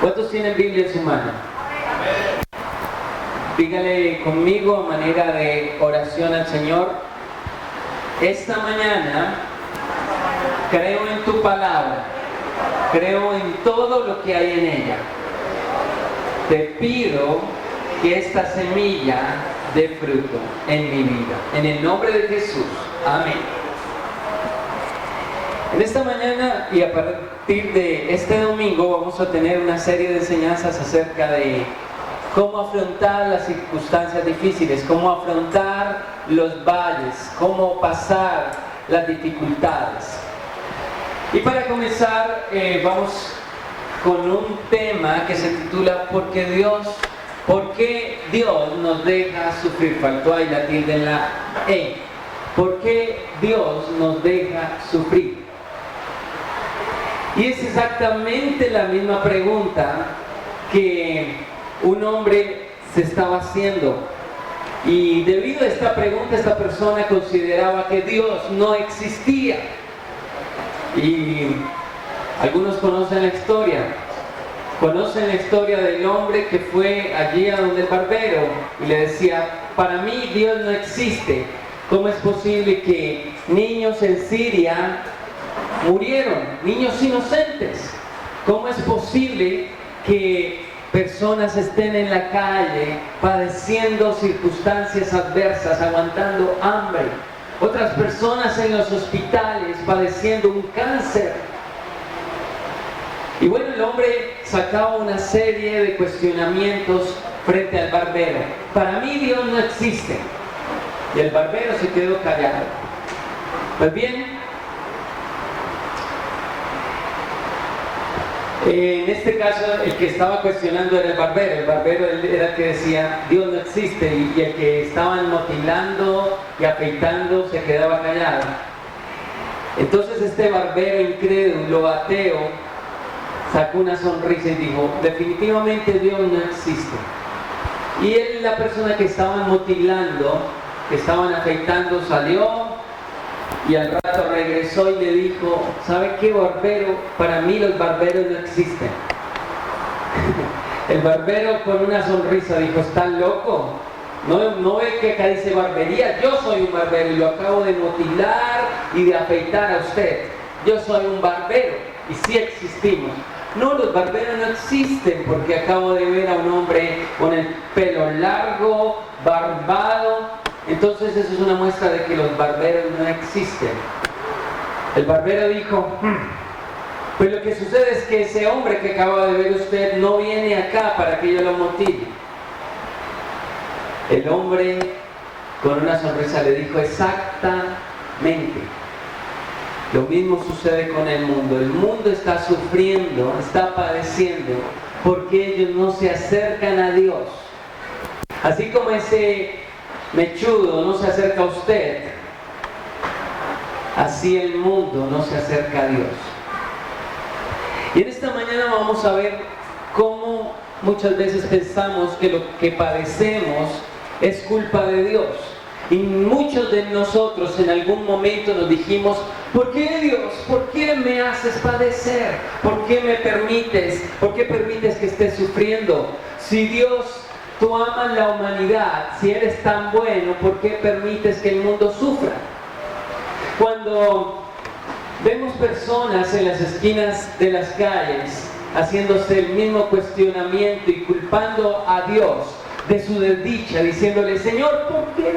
¿Cuántos tienen Biblia en su mano? Dígale conmigo a manera de oración al Señor: esta mañana creo en tu palabra, creo en todo lo que hay en ella. Te pido que esta semilla dé fruto en mi vida. En el nombre de Jesús. Amén. En esta mañana y a partir de este domingo vamos a tener una serie de enseñanzas acerca de cómo afrontar las circunstancias difíciles, cómo afrontar los valles, cómo pasar las dificultades. Y para comenzar vamos con un tema que se titula ¿Por qué Dios nos deja sufrir? Faltó ahí la tilde en la E. ¿Por qué Dios nos deja sufrir? Y es exactamente la misma pregunta que un hombre se estaba haciendo. Y debido a esta pregunta, esta persona consideraba que Dios no existía. Y algunos conocen la historia. Conocen la historia del hombre que fue allí a donde el barbero y le decía: para mí Dios no existe. ¿Cómo es posible que niños en Siria murieron, niños inocentes? ¿Cómo es posible que personas estén en la calle padeciendo circunstancias adversas, aguantando hambre? Otras personas en los hospitales padeciendo un cáncer. Y bueno, el hombre sacaba una serie de cuestionamientos frente al barbero. Para mí Dios no existe. Y el barbero se quedó callado. Pues bien, en este caso el que estaba cuestionando era el barbero. El barbero era el que decía Dios no existe, y el que estaban motilando y afeitando se quedaba callado. Entonces este barbero incrédulo, ateo, sacó una sonrisa y dijo: definitivamente Dios no existe. Y él, la persona que estaban motilando, que estaban afeitando, salió y al rato regresó y le dijo: ¿sabe qué, barbero? Para mí los barberos no existen. El barbero con una sonrisa dijo: ¿estás loco? ¿No ve que acá dice barbería? Yo soy un barbero y lo acabo de motilar y de afeitar a usted. Yo soy un barbero y sí existimos. No, los barberos no existen, porque acabo de ver a un hombre con el pelo largo, barbado. Entonces eso es una muestra de que los barberos no existen. El barbero dijo: pues lo que sucede es que ese hombre que acaba de ver usted no viene acá para que yo lo motile. El hombre con una sonrisa le dijo: exactamente. Lo mismo sucede con el mundo. El mundo está sufriendo, está padeciendo, porque ellos no se acercan a Dios. Así como ese mechudo no se acerca a usted, así el mundo no se acerca a Dios. Y en esta mañana vamos a ver cómo muchas veces pensamos que lo que padecemos es culpa de Dios. Y muchos de nosotros en algún momento nos dijimos: ¿por qué, Dios? ¿Por qué me haces padecer? ¿Por qué me permites? ¿Por qué permites que esté sufriendo? Si Dios, tú amas la humanidad, si eres tan bueno, ¿por qué permites que el mundo sufra? Cuando vemos personas en las esquinas de las calles haciéndose el mismo cuestionamiento y culpando a Dios de su desdicha, diciéndole: Señor, ¿por qué?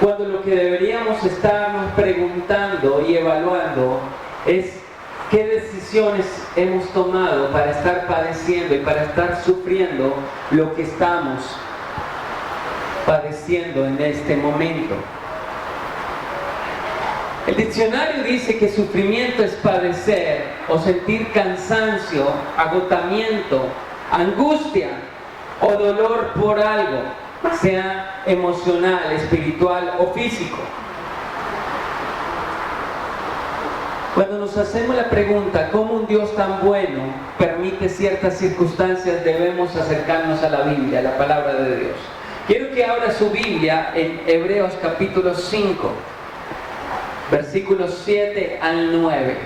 Cuando lo que deberíamos estarnos preguntando y evaluando es qué decisiones hemos tomado para estar padeciendo y para estar sufriendo lo que estamos padeciendo en este momento. El diccionario dice que sufrimiento es padecer o sentir cansancio, agotamiento, angustia o dolor por algo, sea emocional, espiritual o físico. Cuando nos hacemos la pregunta ¿cómo un Dios tan bueno permite ciertas circunstancias?, debemos acercarnos a la Biblia, a la palabra de Dios. Quiero que abra su Biblia en Hebreos capítulo 5, versículos 7 al 9.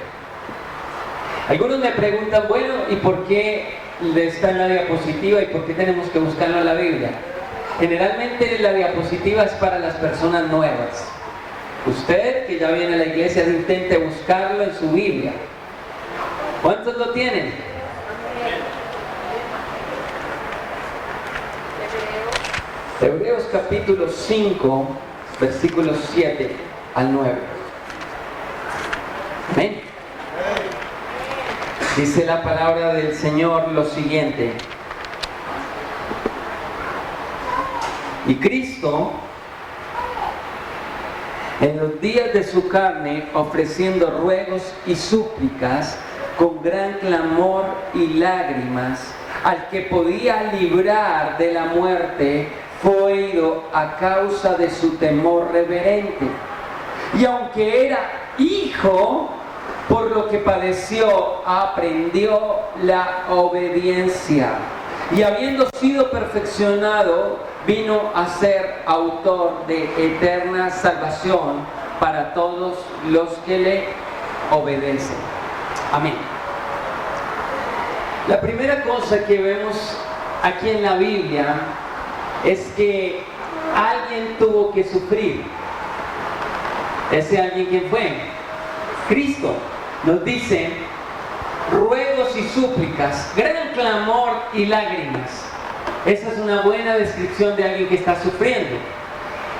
Algunos me preguntan, bueno, ¿y por qué está en la diapositiva y por qué tenemos que buscarlo en la Biblia? Generalmente la diapositiva es para las personas nuevas. Usted que ya viene a la iglesia, intente buscarlo en su Biblia. ¿Cuántos lo tienen? Hebreos capítulo 5, versículos 7 al 9. Amén. Dice la palabra del Señor lo siguiente. Y Cristo, en los días de su carne, ofreciendo ruegos y súplicas, con gran clamor y lágrimas, al que podía librar de la muerte, fue oído a causa de su temor reverente. Y aunque era hijo, por lo que padeció, aprendió la obediencia. Y habiendo sido perfeccionado, vino a ser autor de eterna salvación para todos los que le obedecen. Amén. La primera cosa que vemos aquí en la Biblia es que alguien tuvo que sufrir. ¿Ese alguien quién fue? Cristo. Nos dice ruegos y súplicas, gran clamor y lágrimas. Esa es una buena descripción de alguien que está sufriendo.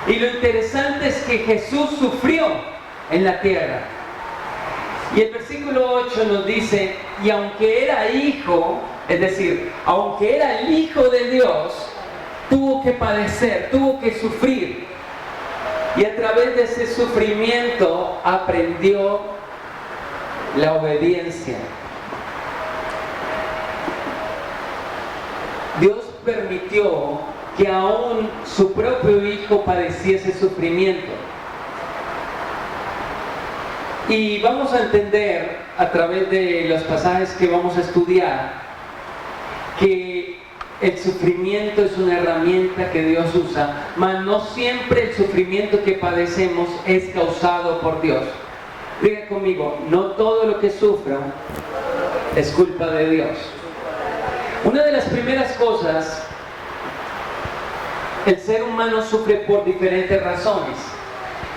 Y lo interesante es que Jesús sufrió en la tierra. Y el versículo 8 nos dice, y aunque era hijo, es decir, aunque era el Hijo de Dios, tuvo que padecer, tuvo que sufrir. Y a través de ese sufrimiento aprendió la obediencia. Dios permitió que aún su propio Hijo padeciese sufrimiento. Y vamos a entender a través de los pasajes que vamos a estudiar que el sufrimiento es una herramienta que Dios usa, mas no siempre el sufrimiento que padecemos es causado por Dios. Diga conmigo, no todo lo que sufro es culpa de Dios. Una de las primeras cosas, el ser humano sufre por diferentes razones,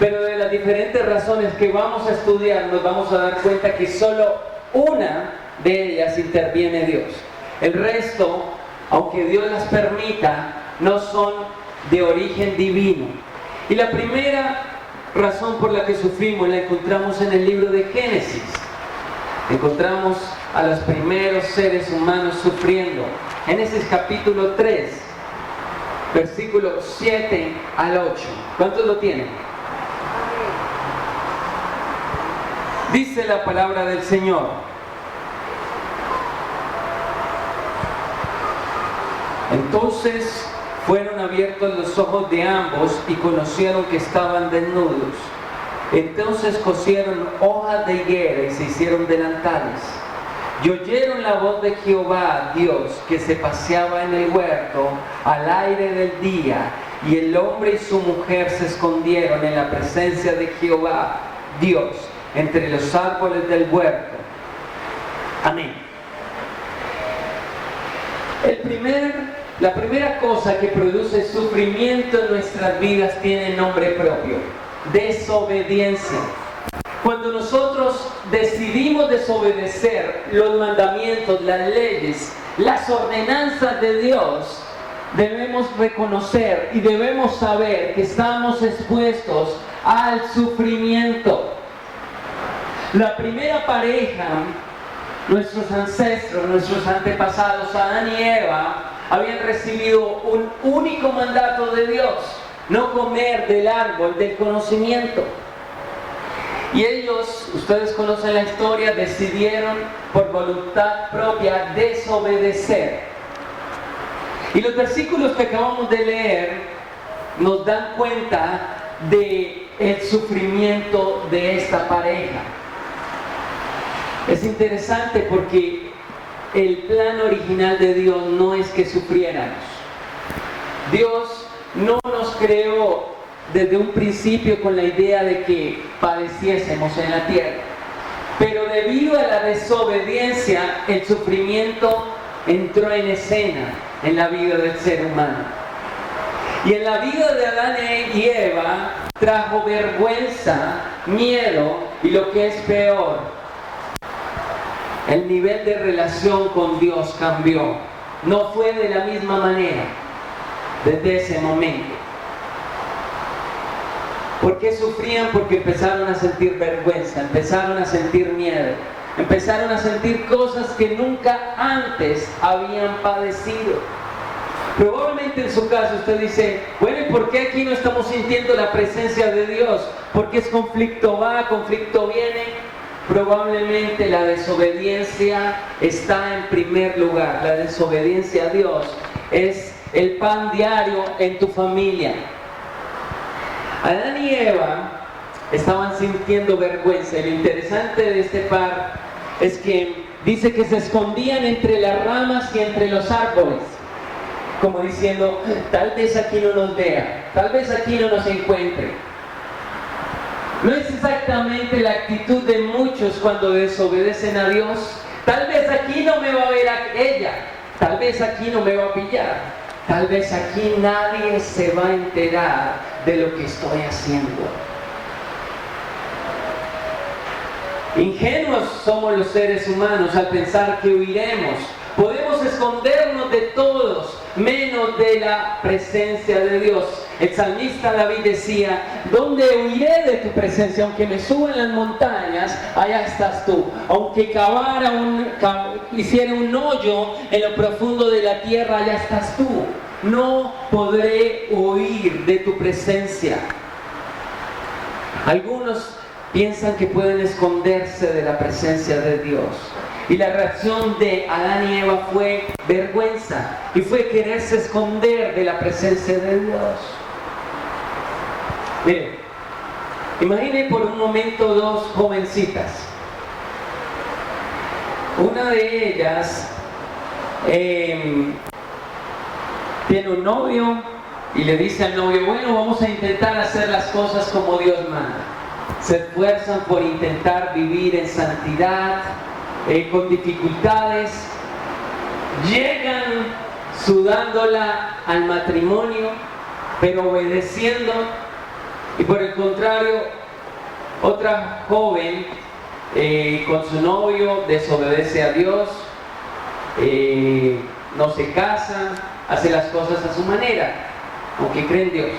pero de las diferentes razones que vamos a estudiar nos vamos a dar cuenta que solo una de ellas interviene Dios. El resto, aunque Dios las permita, no son de origen divino. Y la primera razón por la que sufrimos la encontramos en el libro de Génesis. Encontramos a los primeros seres humanos sufriendo. Génesis capítulo 3, versículos 7 al 8. ¿Cuántos lo tienen? Dice la palabra del Señor. Entonces fueron abiertos los ojos de ambos y conocieron que estaban desnudos. Entonces cosieron hojas de higuera y se hicieron delantales. Y oyeron la voz de Jehová, Dios, que se paseaba en el huerto al aire del día. Y el hombre y su mujer se escondieron en la presencia de Jehová, Dios, entre los árboles del huerto. Amén. La primera cosa que produce sufrimiento en nuestras vidas tiene nombre propio: desobediencia. Cuando nosotros decidimos desobedecer los mandamientos, las leyes, las ordenanzas de Dios, debemos reconocer y debemos saber que estamos expuestos al sufrimiento. La primera pareja, nuestros ancestros, nuestros antepasados, Adán y Eva, habían recibido un único mandato de Dios: no comer del árbol del conocimiento. Y ellos, ustedes conocen la historia, decidieron por voluntad propia desobedecer. Y los versículos que acabamos de leer nos dan cuenta del sufrimiento de esta pareja. Es interesante porque el plan original de Dios no es que sufriéramos. Dios no nos creó desde un principio con la idea de que padeciésemos en la tierra. Pero debido a la desobediencia, el sufrimiento entró en escena en la vida del ser humano. Y en la vida de Adán y Eva trajo vergüenza, miedo y lo que es peor, el nivel de relación con Dios cambió. No fue de la misma manera desde ese momento. ¿Por qué sufrían? Porque empezaron a sentir vergüenza, empezaron a sentir miedo, empezaron a sentir cosas que nunca antes habían padecido. Probablemente en su caso usted dice, bueno, ¿y por qué aquí no estamos sintiendo la presencia de Dios? Porque es conflicto va, conflicto viene. Probablemente la desobediencia está en primer lugar. La desobediencia a Dios es el pan diario en tu familia. Adán y Eva estaban sintiendo vergüenza. Y lo interesante de este par es que dice que se escondían entre las ramas y entre los árboles, como diciendo, tal vez aquí no nos vea, tal vez aquí no nos encuentre. No es exactamente la actitud de muchos cuando desobedecen a Dios. Tal vez aquí no me va a ver a ella, tal vez aquí no me va a pillar, tal vez aquí nadie se va a enterar de lo que estoy haciendo. Ingenuos somos los seres humanos al pensar que huiremos. Podemos escondernos de todos, menos de la presencia de Dios. El salmista David decía, ¿dónde huiré de tu presencia? Aunque me suba en las montañas, allá estás tú. Aunque hiciera un hoyo en lo profundo de la tierra, allá estás tú. No podré huir de tu presencia. Algunos piensan que pueden esconderse de la presencia de Dios. Y la reacción de Adán y Eva fue vergüenza y fue quererse esconder de la presencia de Dios. Miren, imaginen por un momento dos jovencitas. Una de ellas tiene un novio y le dice al novio, bueno, vamos a intentar hacer las cosas como Dios manda. Se esfuerzan por intentar vivir en santidad, con dificultades, llegan sudándola al matrimonio, pero obedeciendo. Y por el contrario, otra joven con su novio desobedece a Dios, no se casa, hace las cosas a su manera, aunque cree en Dios.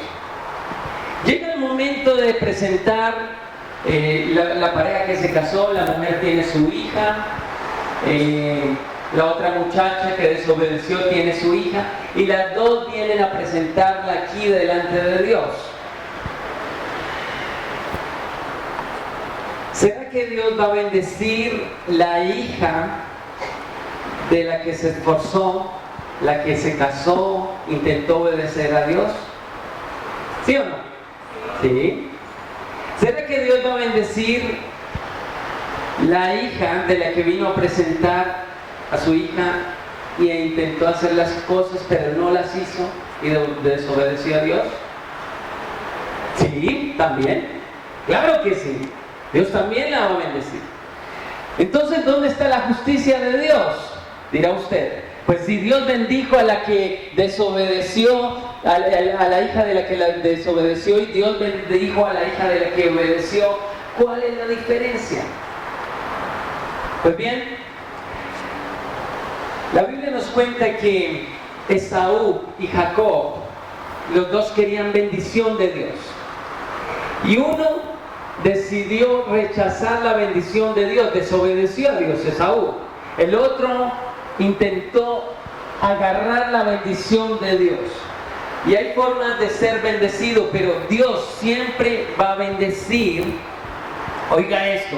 Llega el momento de presentar la pareja que se casó, la mujer tiene su hija, la otra muchacha que desobedeció tiene su hija, y las dos vienen a presentarla aquí delante de Dios. ¿Será que Dios va a bendecir la hija de la que se esforzó, la que se casó, intentó obedecer a Dios? ¿Sí o no? Sí. ¿Será que Dios va a bendecir la hija de la que vino a presentar a su hija y intentó hacer las cosas pero no las hizo y desobedeció a Dios? Sí, también. Claro que sí. Dios también la va a bendecir. Entonces, ¿dónde está la justicia de Dios? Dirá usted. Pues si Dios bendijo a la que desobedeció, a la hija de la que la desobedeció, y Dios bendijo a la hija de la que obedeció, ¿cuál es la diferencia? Pues bien, la Biblia nos cuenta que Esaú y Jacob, los dos querían bendición de Dios. Y uno decidió rechazar la bendición de Dios, desobedeció a Dios, Esaú. El otro intentó agarrar la bendición de Dios. Y hay formas de ser bendecido, pero Dios siempre va a bendecir. Oiga esto,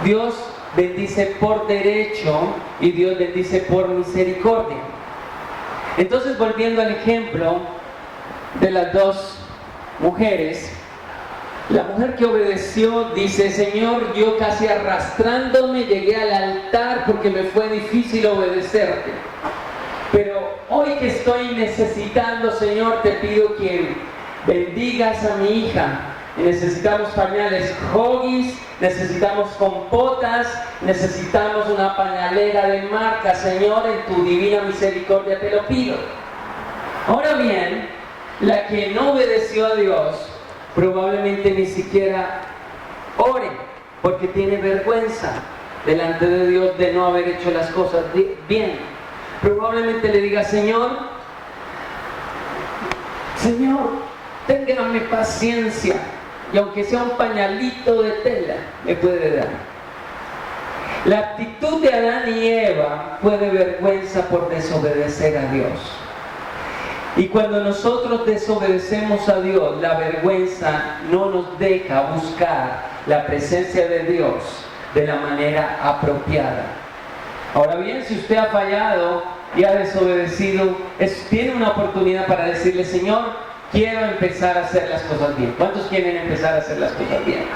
Dios bendice por derecho y Dios bendice por misericordia. Entonces, volviendo al ejemplo de las dos mujeres, la mujer que obedeció dice, Señor, yo casi arrastrándome llegué al altar porque me fue difícil obedecerte. Pero hoy que estoy necesitando, Señor, te pido que bendigas a mi hija, y necesitamos pañales Huggies, necesitamos compotas, necesitamos una pañalera de marca. Señor, en tu divina misericordia te lo pido. Ahora bien, la que no obedeció a Dios probablemente ni siquiera ore, porque tiene vergüenza delante de Dios de no haber hecho las cosas bien. Probablemente le diga: Señor, téngame paciencia, y aunque sea un pañalito de tela, me puede dar. La actitud de Adán y Eva fue de vergüenza por desobedecer a Dios. Y cuando nosotros desobedecemos a Dios, la vergüenza no nos deja buscar la presencia de Dios de la manera apropiada. Ahora bien, si usted ha fallado y ha desobedecido, tiene una oportunidad para decirle: Señor, quiero empezar a hacer las cosas bien. ¿Cuántos quieren empezar a hacer las cosas bien?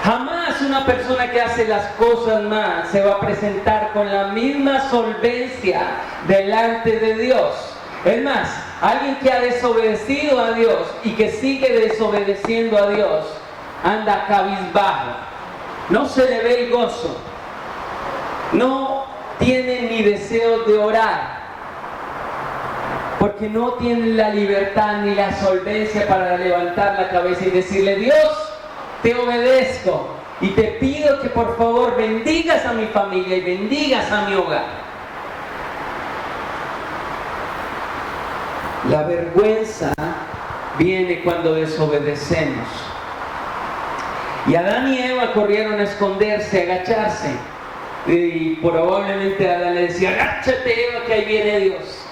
Jamás una persona que hace las cosas mal se va a presentar con la misma solvencia delante de Dios. Es más, alguien que ha desobedecido a Dios y que sigue desobedeciendo a Dios anda cabizbajo, no se le ve el gozo, no tiene ni deseo de orar, porque no tiene la libertad ni la solvencia para levantar la cabeza y decirle: Dios, te obedezco y te pido que por favor bendigas a mi familia y bendigas a mi hogar. La vergüenza viene cuando desobedecemos. Y Adán y Eva corrieron a esconderse, a agacharse. Y probablemente Adán le decía: agáchate, Eva, que ahí viene Dios.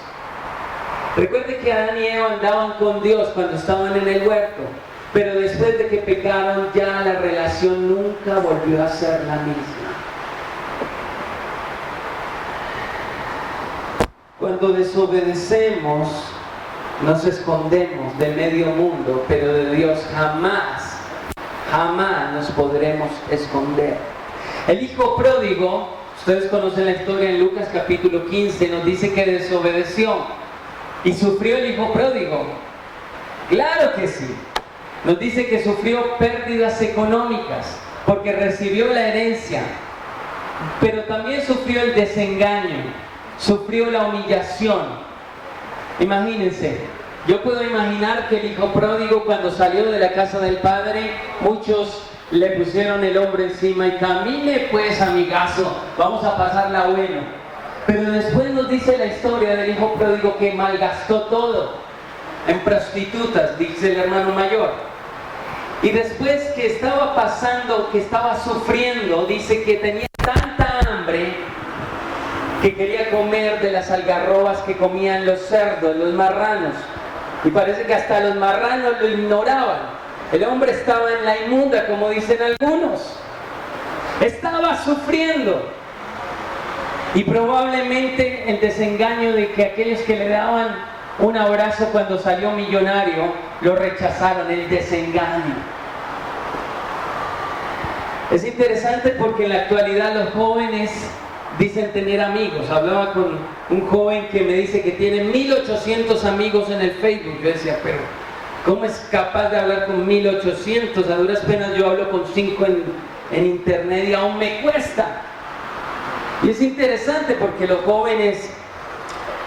Recuerde que Adán y Eva andaban con Dios cuando estaban en el huerto. Pero después de que pecaron, ya la relación nunca volvió a ser la misma. Cuando desobedecemos, nos escondemos de medio mundo, pero de Dios jamás nos podremos esconder. El hijo pródigo, ustedes conocen la historia en Lucas capítulo 15, nos dice que desobedeció y sufrió el hijo pródigo. Claro que sí. Nos dice que sufrió pérdidas económicas porque recibió la herencia, pero también sufrió el desengaño, sufrió la humillación. Imagínense, yo puedo imaginar que el hijo pródigo, cuando salió de la casa del padre, muchos le pusieron el hombro encima y: camine pues, amigazo, vamos a pasarla bueno. Pero después nos dice la historia del hijo pródigo que malgastó todo en prostitutas, dice el hermano mayor. Y después que estaba pasando, que estaba sufriendo, dice que tenía tanta hambre que quería comer de las algarrobas que comían los cerdos, los marranos. Y parece que hasta los marranos lo ignoraban. El hombre estaba en la inmunda, como dicen algunos. Estaba sufriendo. Y probablemente el desengaño de que aquellos que le daban un abrazo cuando salió millonario lo rechazaron, el desengaño. Es interesante porque en la actualidad los jóvenes dicen tener amigos. Hablaba con un joven que me dice que tiene 1800 amigos en el Facebook. Yo decía: pero ¿cómo es capaz de hablar con 1800? A duras penas yo hablo con 5 en internet y aún me cuesta. Y es interesante porque los jóvenes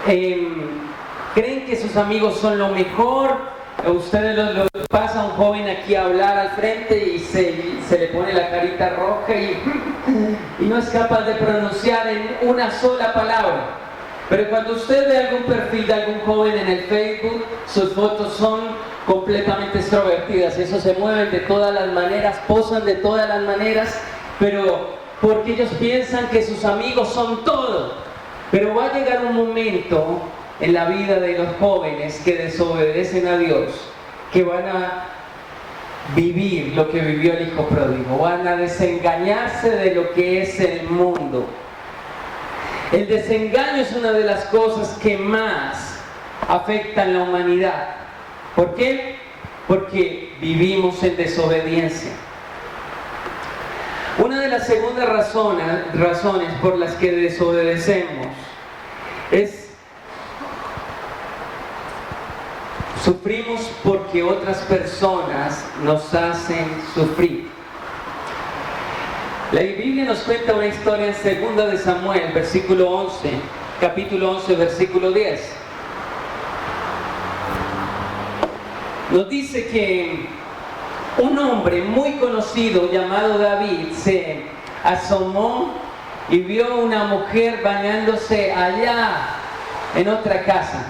creen que sus amigos son lo mejor. Ustedes lo pasa a un joven aquí a hablar al frente y se le pone la carita roja y no es capaz de pronunciar en una sola palabra. Pero cuando usted ve algún perfil de algún joven en el Facebook, sus fotos son completamente extrovertidas. Eso, se mueven de todas las maneras, posan de todas las maneras, pero porque ellos piensan que sus amigos son todo. Pero va a llegar un momento en la vida de los jóvenes que desobedecen a Dios, que van a vivir lo que vivió el hijo pródigo, van a desengañarse de lo que es el mundo. El desengaño es una de las cosas que más afectan la humanidad. ¿Por qué? Porque vivimos en desobediencia. Una de las segundas razones por las que desobedecemos es: Sufrimos porque otras personas nos hacen sufrir. La Biblia nos cuenta una historia en 2 de Samuel, versículo 11, capítulo 11, versículo 10. Nos dice que un hombre muy conocido llamado David se asomó y vio una mujer bañándose allá en otra casa.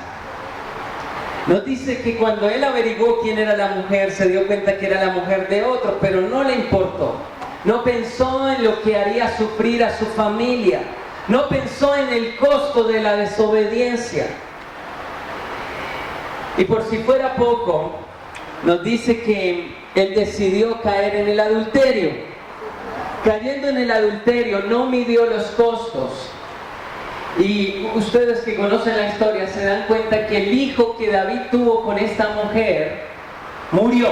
Nos dice que cuando él averiguó quién era la mujer, se dio cuenta que era la mujer de otro, pero no le importó. No pensó en lo que haría sufrir a su familia. No pensó en el costo de la desobediencia. Y por si fuera poco, nos dice que él decidió caer en el adulterio. Cayendo en el adulterio, no midió los costos. Y ustedes que conocen la historia se dan cuenta que el hijo que David tuvo con esta mujer murió.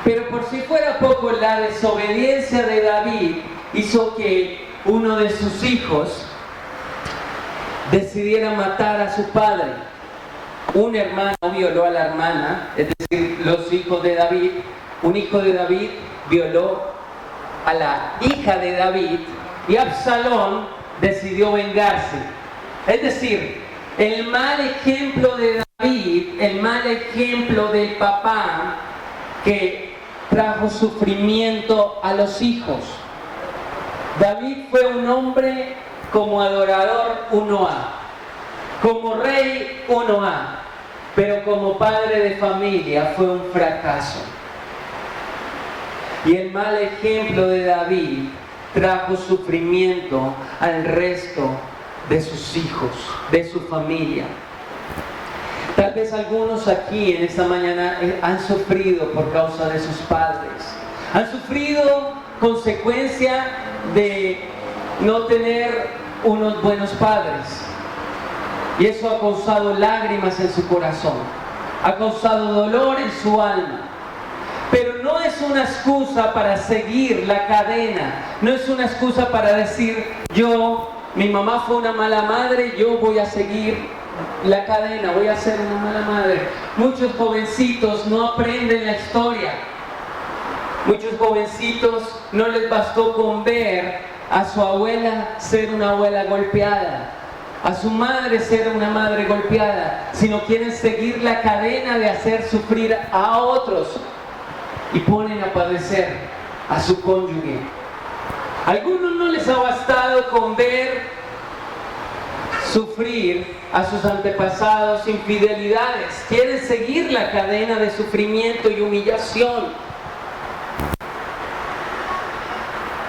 Pero por si fuera poco, la desobediencia de David hizo que uno de sus hijos decidiera matar a su padre. Un hermano violó a la hermana, es decir, los hijos de David. Un hijo de David violó a la hija de David y Absalón decidió vengarse. Es decir, el mal ejemplo de David, el mal ejemplo del papá que trajo sufrimiento a los hijos. David fue un hombre como adorador 1A, como rey 1A, pero como padre de familia fue un fracaso. Y el mal ejemplo de David trajo sufrimiento al resto de sus hijos, de su familia. Tal vez algunos aquí en esta mañana han sufrido por causa de sus padres. Han sufrido consecuencia de no tener unos buenos padres. Y eso ha causado lágrimas en su corazón. Ha causado dolor en su alma. Pero no es una excusa para seguir la cadena. No es una excusa para decir, mi mamá fue una mala madre, yo voy a seguir la cadena, voy a ser una mala madre. Muchos jovencitos no aprenden la historia. Muchos jovencitos no les bastó con ver a su abuela ser una abuela golpeada, a su madre ser una madre golpeada, sino quieren seguir la cadena de hacer sufrir a otros y ponen a padecer a su cónyuge. A algunos no les ha bastado con ver sufrir a sus antepasados infidelidades, quieren seguir la cadena de sufrimiento y humillación.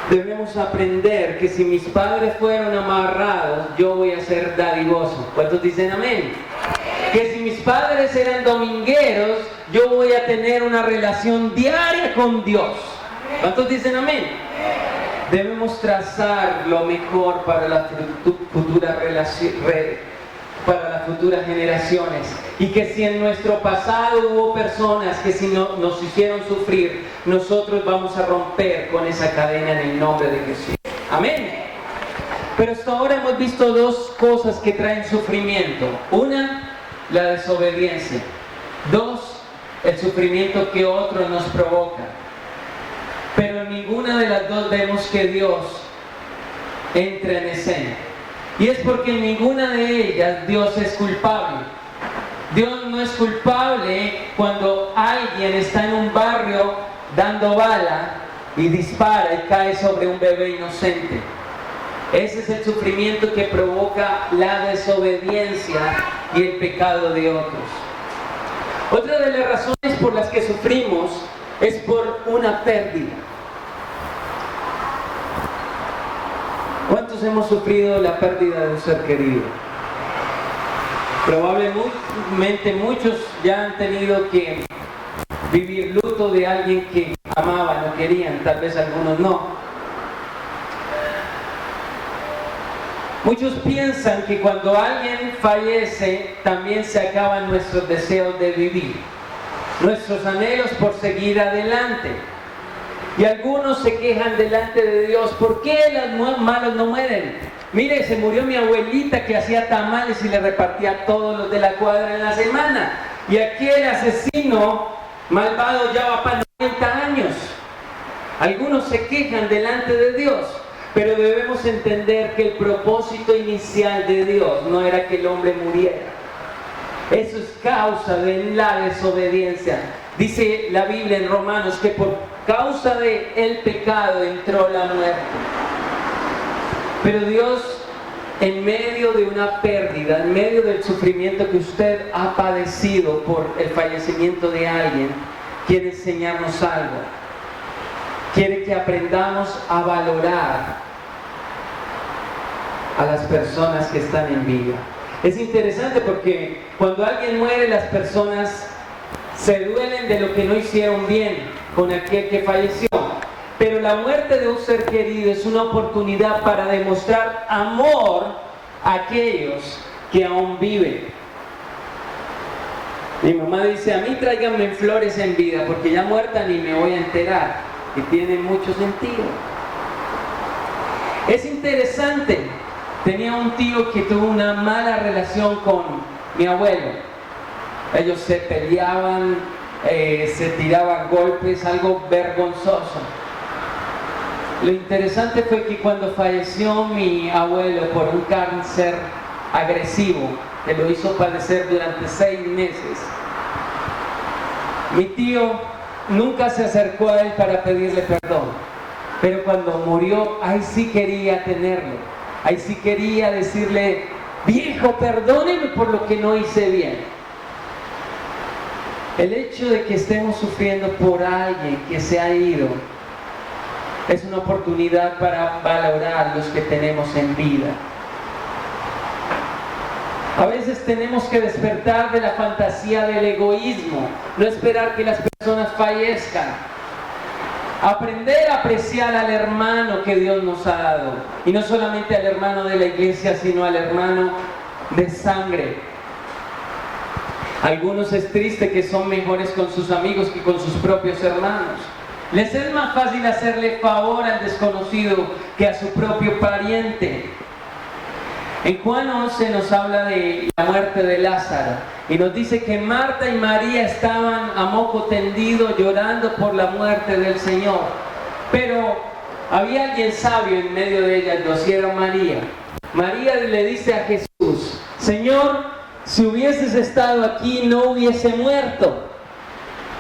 Debemos aprender que si mis padres fueron amarrados, yo voy a ser dadivoso. ¿Cuántos dicen amén? Que si mis padres eran domingueros, yo voy a tener una relación diaria con Dios. ¿Cuántos dicen amén? Debemos trazar lo mejor para las futuras generaciones. Y que si en nuestro pasado hubo personas que si no, nos hicieron sufrir, nosotros vamos a romper con esa cadena en el nombre de Jesús. Amén. Pero hasta ahora hemos visto dos cosas que traen sufrimiento. Una, la desobediencia. Dos, el sufrimiento que otro nos provoca. Pero en ninguna de las dos vemos que Dios entra en escena. Y es porque en ninguna de ellas Dios es culpable. Dios no es culpable cuando alguien está en un barrio dando bala y dispara y cae sobre un bebé inocente. Ese es el sufrimiento que provoca la desobediencia y el pecado de otros. Otra de las razones por las que sufrimos es por una pérdida. ¿Cuántos hemos sufrido la pérdida de un ser querido? Probablemente muchos ya han tenido que vivir luto de alguien que amaban o querían, tal vez algunos no. Muchos piensan que cuando alguien fallece, también se acaban nuestros deseos de vivir, nuestros anhelos por seguir adelante. Y algunos se quejan delante de Dios, ¿por qué los malos no mueren? Mire, se murió mi abuelita que hacía tamales y le repartía a todos los de la cuadra en la semana. Y aquel asesino malvado ya va para 90 años. Algunos se quejan delante de Dios, pero debemos entender que el propósito inicial de Dios no era que el hombre muriera. Eso es causa de la desobediencia. Dice la Biblia en Romanos que por causa del pecado entró la muerte. Pero Dios, en medio de una pérdida, en medio del sufrimiento que usted ha padecido por el fallecimiento de alguien, quiere enseñarnos algo. Quiere que aprendamos a valorar a las personas que están en vida. Es interesante porque cuando alguien muere, las personas se duelen de lo que no hicieron bien con aquel que falleció. Pero la muerte de un ser querido es una oportunidad para demostrar amor a aquellos que aún viven. Mi mamá dice, a mí tráiganme flores en vida, porque ya muerta ni me voy a enterar. Y tiene mucho sentido. Es interesante. Tenía un tío que tuvo una mala relación con mi abuelo. Ellos se peleaban, se tiraban golpes, algo vergonzoso. Lo interesante fue que cuando falleció mi abuelo por un cáncer agresivo, que lo hizo padecer durante 6 meses, mi tío nunca se acercó a él para pedirle perdón. Pero cuando murió, ahí sí quería tenerlo. Ahí sí quería decirle, viejo, perdóneme por lo que no hice bien. El hecho de que estemos sufriendo por alguien que se ha ido es una oportunidad para valorar los que tenemos en vida. A veces tenemos que despertar de la fantasía del egoísmo, no esperar que las personas fallezcan. Aprender a apreciar al hermano que Dios nos ha dado. Y no solamente al hermano de la iglesia, sino al hermano de sangre. Algunos es triste que son mejores con sus amigos que con sus propios hermanos. Les es más fácil hacerle favor al desconocido que a su propio pariente. En Juan 11 nos habla de la muerte de Lázaro y nos dice que Marta y María estaban a moco tendido llorando por la muerte del Señor. Pero había alguien sabio en medio de ellas dos y era María. María le dice a Jesús, Señor, si hubieses estado aquí no hubiese muerto,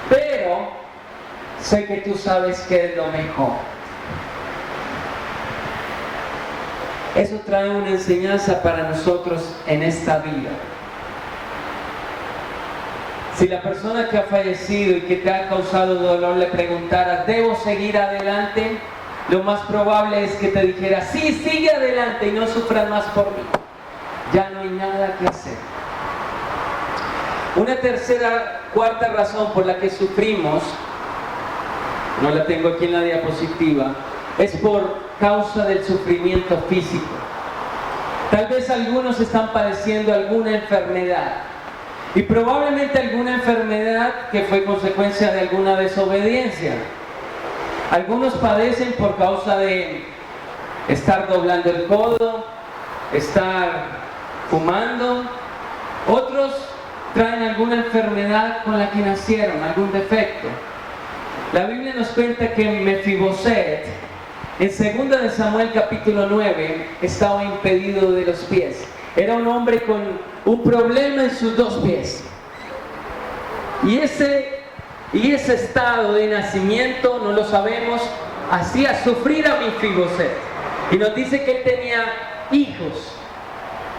pero sé que tú sabes que es lo mejor. Eso trae una enseñanza para nosotros en esta vida. Si la persona que ha fallecido y que te ha causado dolor le preguntara, ¿debo seguir adelante? Lo más probable es que te dijera, sí, sigue adelante y no sufras más por mí. Ya no hay nada que hacer. Una cuarta razón por la que sufrimos, no la tengo aquí en la diapositiva, es por causa del sufrimiento físico. Tal vez algunos están padeciendo alguna enfermedad y probablemente alguna enfermedad que fue consecuencia de alguna desobediencia. Algunos padecen por causa de estar doblando el codo, estar fumando. Otros traen alguna enfermedad con la que nacieron, algún defecto. La Biblia nos cuenta que Mefiboset, en 2 de Samuel capítulo 9, estaba impedido de los pies. Era un hombre con un problema en sus 2 pies. Y ese estado de nacimiento, no lo sabemos, hacía sufrir a Mefiboset. Y nos dice que él tenía hijos.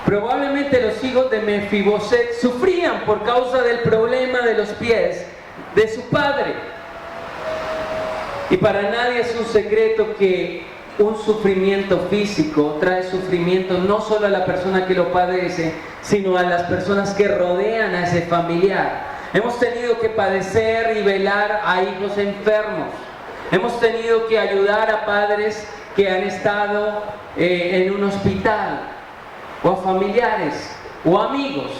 Probablemente los hijos de Mefiboset sufrían por causa del problema de los pies de su padre. Y para nadie es un secreto que un sufrimiento físico trae sufrimiento no solo a la persona que lo padece, sino a las personas que rodean a ese familiar. Hemos tenido que padecer y velar a hijos enfermos. Hemos tenido que ayudar a padres que han estado en un hospital, o a familiares, o amigos.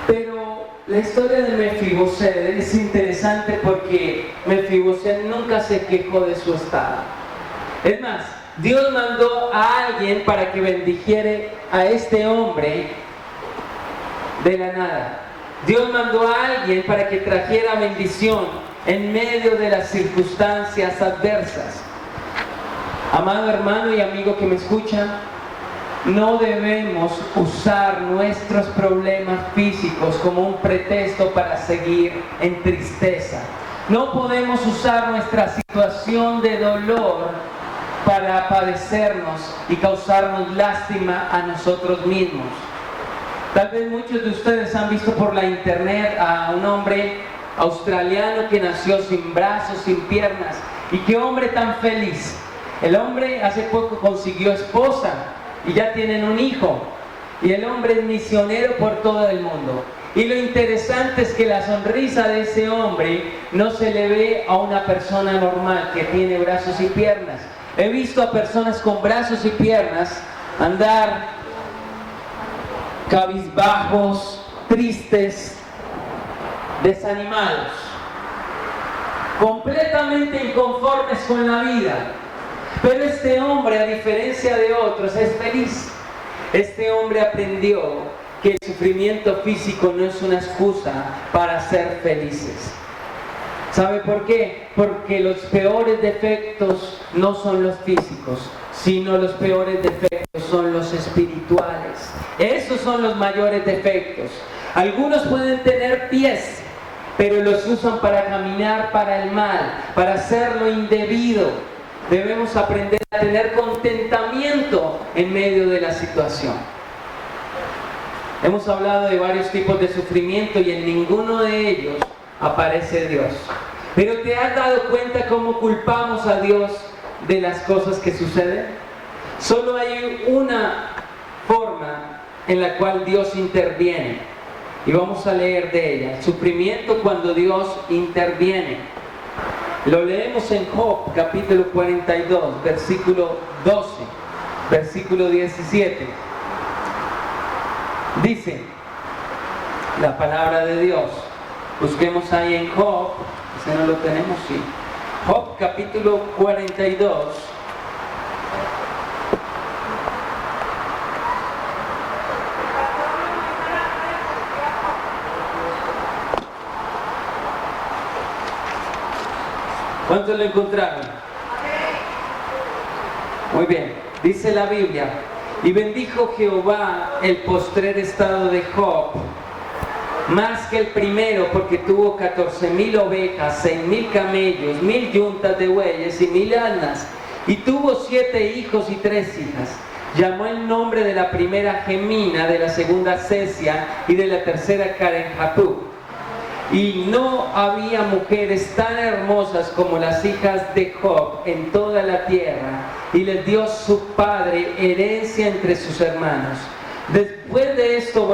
Pero la historia de Mefiboset es interesante porque Mefiboset nunca se quejó de su estado. Es más, Dios mandó a alguien para que bendijere a este hombre de la nada. Dios mandó a alguien para que trajera bendición en medio de las circunstancias adversas. Amado hermano y amigo que me escuchan, no debemos usar nuestros problemas físicos como un pretexto para seguir en tristeza. No podemos usar nuestra situación de dolor para padecernos y causarnos lástima a nosotros mismos. Tal vez muchos de ustedes han visto por la internet a un hombre australiano que nació sin brazos, sin piernas. Y qué hombre tan feliz. El hombre hace poco consiguió esposa y ya tienen un hijo. Y el hombre es misionero por todo el mundo. Y lo interesante es que la sonrisa de ese hombre no se le ve a una persona normal que tiene brazos y piernas. He visto a personas con brazos y piernas andar cabizbajos, tristes, desanimados, completamente inconformes con la vida. Pero este hombre, a diferencia de otros, es feliz. Este hombre aprendió que el sufrimiento físico no es una excusa para ser felices. ¿Sabe por qué? Porque los peores defectos no son los físicos, sino los peores defectos son los espirituales. Esos son los mayores defectos. Algunos pueden tener pies, pero los usan para caminar para el mal, para hacer lo indebido. Debemos aprender a tener contentamiento en medio de la situación. Hemos hablado de varios tipos de sufrimiento y en ninguno de ellos aparece Dios. Pero ¿te has dado cuenta cómo culpamos a Dios de las cosas que suceden? Solo hay una forma en la cual Dios interviene. Y vamos a leer de ella. Sufrimiento cuando Dios interviene. Lo leemos en Job, capítulo 42, versículo 12, versículo 17. Dice la palabra de Dios. Busquemos ahí en Job. Ese no lo tenemos, sí. Job, capítulo 42. ¿Cuántos lo encontraron? Muy bien, dice la Biblia: y bendijo Jehová el postrer estado de Job, más que el primero, porque tuvo 14,000 ovejas, 6,000 camellos, 1,000 yuntas de bueyes y 1,000 asnas, y tuvo 7 hijos y 3 hijas. Llamó el nombre de la primera Gemina, de la segunda Cesia y de la tercera Karen-Hapuk. Y no había mujeres tan hermosas como las hijas de Job en toda la tierra, y les dio su padre herencia entre sus hermanos. Después de esto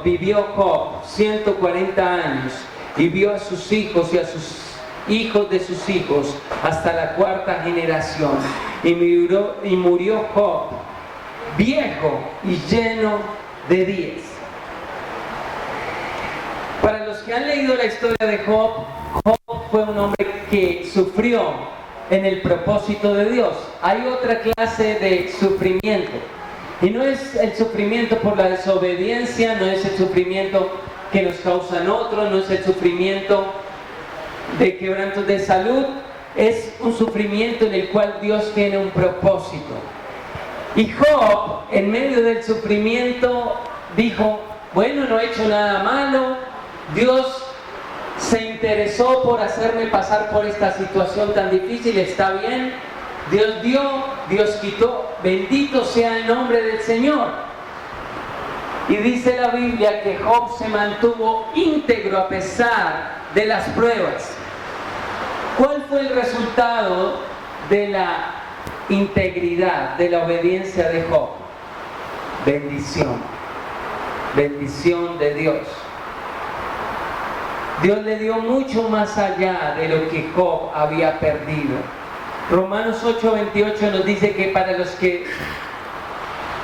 vivió Job 140 años, y vio a sus hijos y a sus hijos de sus hijos hasta la 4ª generación. Y murió Job viejo y lleno de días. Para los que han leído la historia de Job, Job fue un hombre que sufrió en el propósito de Dios. Hay otra clase de sufrimiento, y no es el sufrimiento por la desobediencia, no es el sufrimiento que nos causan otros, no es el sufrimiento de quebrantos de salud, es un sufrimiento en el cual Dios tiene un propósito. Y Job, en medio del sufrimiento, dijo: bueno, no he hecho nada malo. Dios se interesó por hacerme pasar por esta situación tan difícil, está bien. Dios dio, Dios quitó, bendito sea el nombre del Señor. Y dice la Biblia que Job se mantuvo íntegro a pesar de las pruebas. ¿Cuál fue el resultado de la integridad, de la obediencia de Job? Bendición, bendición de Dios. Dios le dio mucho más allá de lo que Job había perdido. Romanos 8:28 nos dice que para los que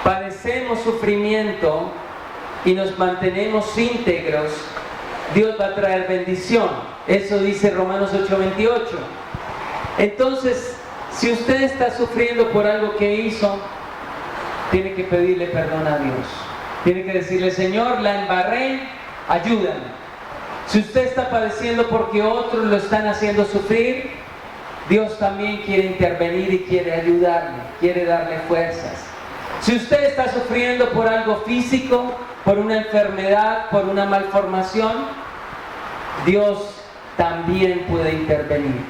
padecemos sufrimiento y nos mantenemos íntegros, Dios va a traer bendición. Eso dice Romanos 8:28. Entonces, si usted está sufriendo por algo que hizo, tiene que pedirle perdón a Dios. Tiene que decirle, Señor, la embarré, ayúdame. Si usted está padeciendo porque otros lo están haciendo sufrir, Dios también quiere intervenir y quiere ayudarle, quiere darle fuerzas. Si usted está sufriendo por algo físico, por una enfermedad, por una malformación, Dios también puede intervenir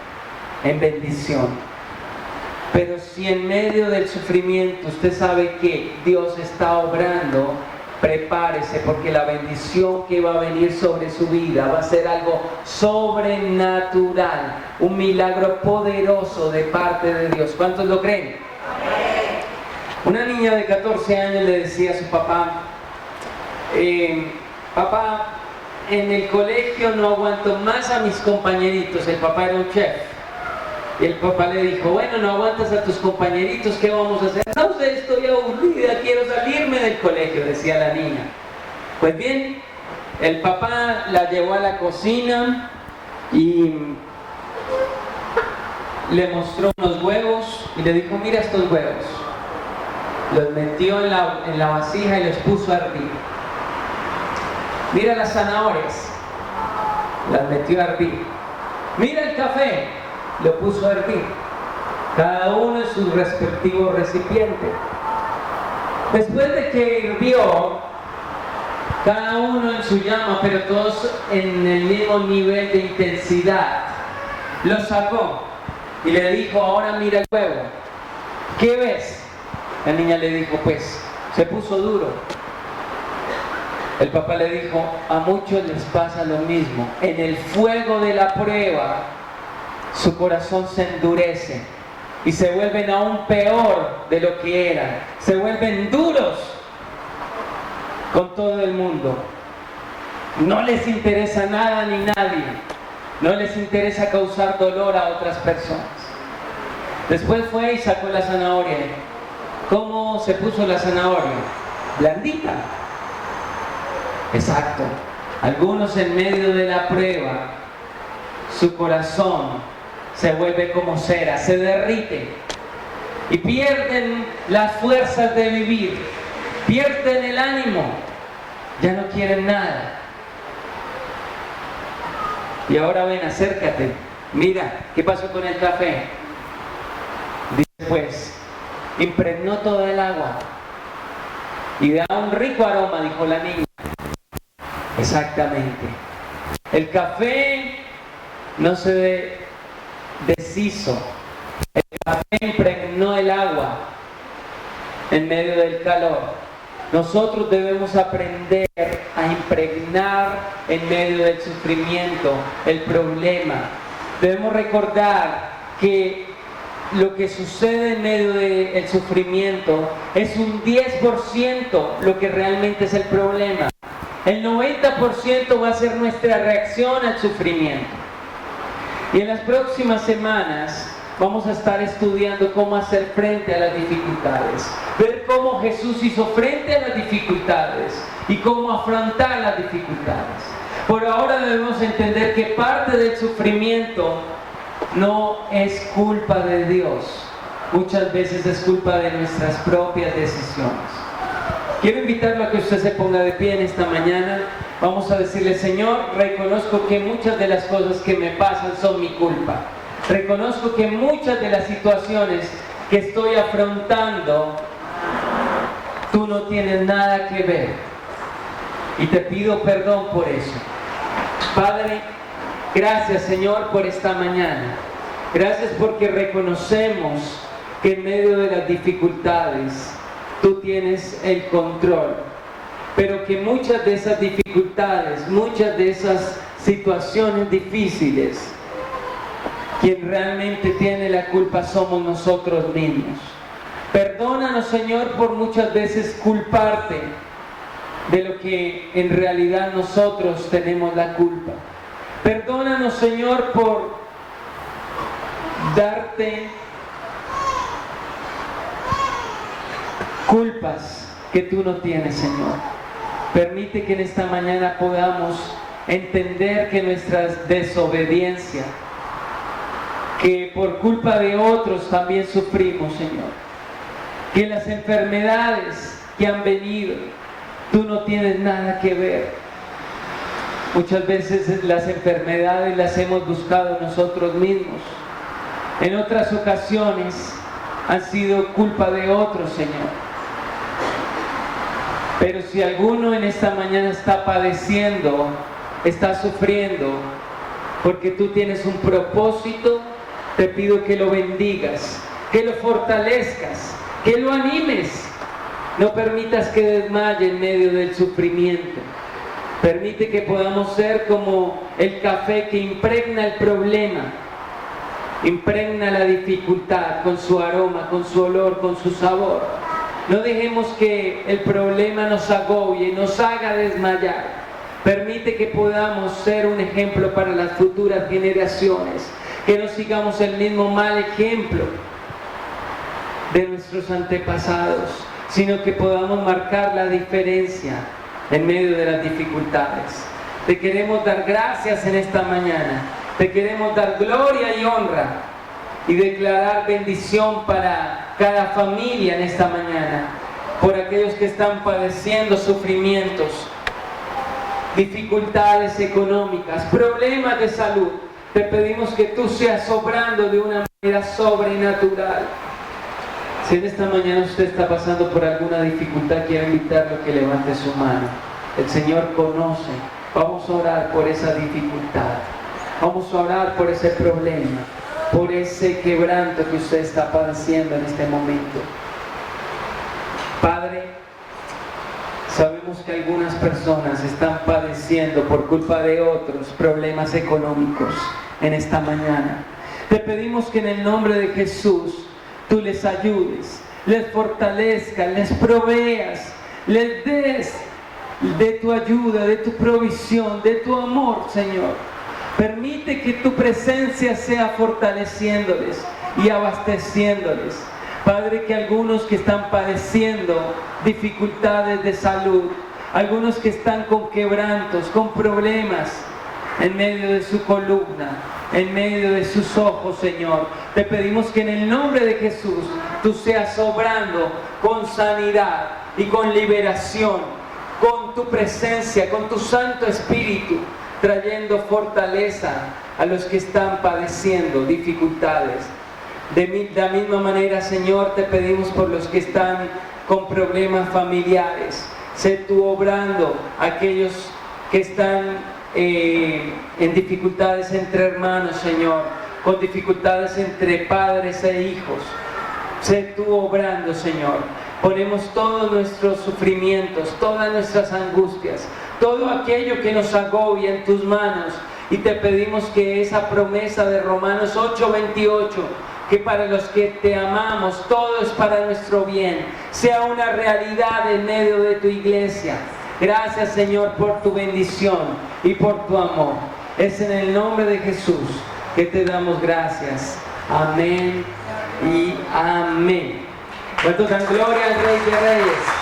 en bendición. Pero si en medio del sufrimiento usted sabe que Dios está obrando, prepárese, porque la bendición que va a venir sobre su vida va a ser algo sobrenatural, un milagro poderoso de parte de Dios. ¿Cuántos lo creen? Una niña de 14 años le decía a su papá, papá, en el colegio no aguanto más a mis compañeritos. El papá era un chef. Y el papá le dijo, bueno, no aguantas a tus compañeritos, ¿qué vamos a hacer? No sé, estoy aburrida, quiero salirme del colegio, decía la niña. Pues bien, el papá la llevó a la cocina y le mostró unos huevos y le dijo, mira estos huevos. Los metió en la vasija y los puso a hervir. Mira las zanahorias, las metió a hervir. Mira el café, lo puso a hervir, cada uno en su respectivo recipiente. Después de que hirvió, cada uno en su llama, pero todos en el mismo nivel de intensidad, lo sacó y le dijo, ahora mira el huevo, ¿qué ves? La niña le dijo, pues, se puso duro. El papá le dijo, a muchos les pasa lo mismo, en el fuego de la prueba, su corazón se endurece y se vuelven aún peor de lo que eran. Se vuelven duros con todo el mundo. No les interesa nada ni nadie. No les interesa causar dolor a otras personas. Después fue y sacó la zanahoria. ¿Cómo se puso la zanahoria? Blandita. Exacto. Algunos en medio de la prueba, su corazón se vuelve como cera, se derrite y pierden las fuerzas de vivir, pierden el ánimo, ya no quieren nada. Y ahora ven, acércate, mira, ¿qué pasó con el café? Dice, pues, impregnó toda el agua y da un rico aroma, dijo la niña. Exactamente. El café no se deshizo, el café impregnó el agua en medio del calor. Nosotros debemos aprender a impregnar en medio del sufrimiento el problema. Debemos recordar que lo que sucede en medio del sufrimiento es un 10% lo que realmente es el problema. El 90% va a ser nuestra reacción al sufrimiento. Y en las próximas semanas vamos a estar estudiando cómo hacer frente a las dificultades, ver cómo Jesús hizo frente a las dificultades y cómo afrontar las dificultades. Por ahora debemos entender que parte del sufrimiento no es culpa de Dios, muchas veces es culpa de nuestras propias decisiones. Quiero invitarlo a que usted se ponga de pie en esta mañana. Vamos a decirle, Señor, reconozco que muchas de las cosas que me pasan son mi culpa. Reconozco que muchas de las situaciones que estoy afrontando, tú no tienes nada que ver. Y te pido perdón por eso. Padre, gracias, Señor, por esta mañana. Gracias porque reconocemos que en medio de las dificultades, tú tienes el control, pero que muchas de esas dificultades, muchas de esas situaciones difíciles, quien realmente tiene la culpa somos nosotros mismos. Perdónanos, Señor, por muchas veces culparte de lo que en realidad nosotros tenemos la culpa. Perdónanos, Señor, por darte culpas que tú no tienes, Señor. Permite que en esta mañana podamos entender que nuestra desobediencia, que por culpa de otros también sufrimos, Señor. Que las enfermedades que han venido, tú Tú no tienes nada que ver. Muchas veces las enfermedades las hemos buscado nosotros mismos. En otras ocasiones han sido culpa de otros, Señor. Pero si alguno en esta mañana está padeciendo, está sufriendo, porque tú tienes un propósito, te pido que lo bendigas, que lo fortalezcas, que lo animes. No permitas que desmaye en medio del sufrimiento. Permite que podamos ser como el café que impregna el problema, impregna la dificultad con su aroma, con su olor, con su sabor. No dejemos que el problema nos agobie, nos haga desmayar. Permite que podamos ser un ejemplo para las futuras generaciones, que no sigamos el mismo mal ejemplo de nuestros antepasados, sino que podamos marcar la diferencia en medio de las dificultades. Te queremos dar gracias en esta mañana, te queremos dar gloria y honra y declarar bendición para cada familia en esta mañana, por aquellos que están padeciendo sufrimientos, dificultades económicas, problemas de salud. Te pedimos que tú seas obrando de una manera sobrenatural. Si en esta mañana usted está pasando por alguna dificultad, quiero invitarlo a que levante su mano. El Señor conoce. Vamos a orar por esa dificultad. Vamos a orar por ese problema, por ese quebranto que usted está padeciendo en este momento. Padre, sabemos que algunas personas están padeciendo por culpa de otros problemas económicos en esta mañana. Te pedimos que en el nombre de Jesús tú les ayudes, les fortalezcas, les proveas, les des de tu ayuda, de tu provisión, de tu amor, Señor. Permite que tu presencia sea fortaleciéndoles y abasteciéndoles. Padre, que algunos que están padeciendo dificultades de salud, algunos que están con quebrantos, con problemas en medio de su columna, en medio de sus ojos, Señor, te pedimos que en el nombre de Jesús tú seas obrando con sanidad y con liberación, con tu presencia, con tu Santo Espíritu, trayendo fortaleza a los que están padeciendo dificultades. De la misma manera, Señor, te pedimos por los que están con problemas familiares. Sé tú obrando a aquellos que están en dificultades entre hermanos, Señor, con dificultades entre padres e hijos. Sé tú obrando, Señor. Ponemos todos nuestros sufrimientos, todas nuestras angustias, todo aquello que nos agobia en tus manos, y te pedimos que esa promesa de Romanos 8:28, que para los que te amamos todo es para nuestro bien, sea una realidad en medio de tu iglesia. Gracias, Señor, por tu bendición y por tu amor. Es en el nombre de Jesús que te damos gracias. Amén y amén. ¿Cuántos dan gloria al Rey de Reyes?